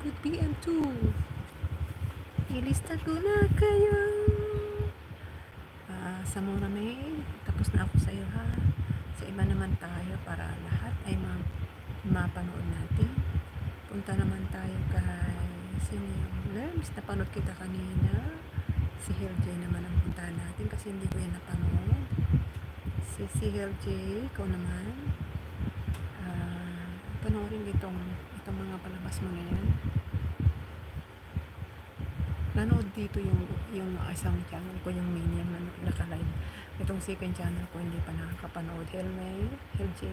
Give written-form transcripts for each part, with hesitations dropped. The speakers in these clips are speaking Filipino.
Good PM2. Ilista ko na kayo. Sa muna may, tapos na ako sa'yo ha. Sa iba naman tayo para lahat ay mapanood natin. Punta naman tayo kay sino yung Lems. Napanood kita kanina. Si Helj naman ang punta natin kasi hindi ko yan napanood. Si Helj, ikaw naman. Panoorin itong mga palabas mo na yan. Nanood dito yung isang channel ko, yung main yung naka-live. Itong second channel ko hindi pa nakakapanood. Helj.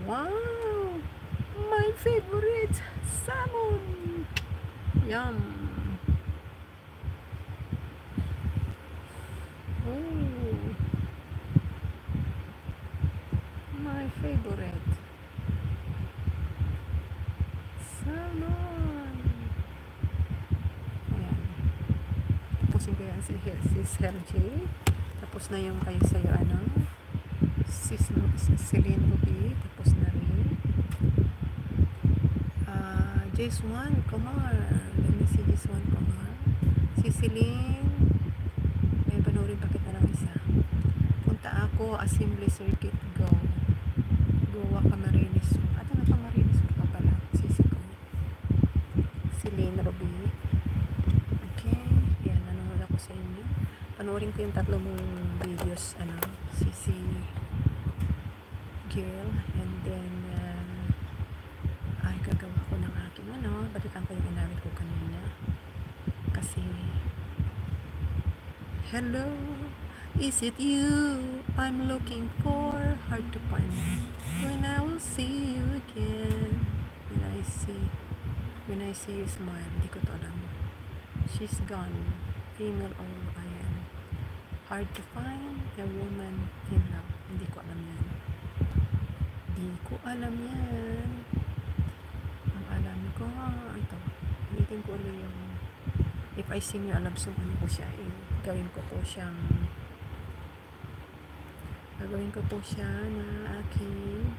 Wow! My favorite salmon! Yum! Oh! My favorite salmon! Ayan. Tapusin ko yan si Helj. Tapos na yung kayo sa'yo, si Celine Ruby. Tapos na rin. Jason Kumar. Let me see Jason Kumar. Si Celine. May panoorin pa kita ng isa. Punta ako, Assembly Circuit, go. Goa Camarines Sur. At ano Camarines Sur pa pala? Sisigaw. Celine Ruby. Okay. Yan, nanonood ako sa inyo. Panoorin ko yung tatlo mong videos, si girl. And then, ay, gagawa ko ng aking, balikan ko yung inawit ko kanina. Kasi, hello, is it you I'm looking for? Hard to find. When I will see you again. When I see you smile. Hindi ko to alam. She's gone. Female or ayan. Hard to find a woman in love. Hindi ko alam yan. Ang alam ko, ito. Ulitin ko ulit yung if I sing you a love song, ko siya, gagawin ko po siya na aking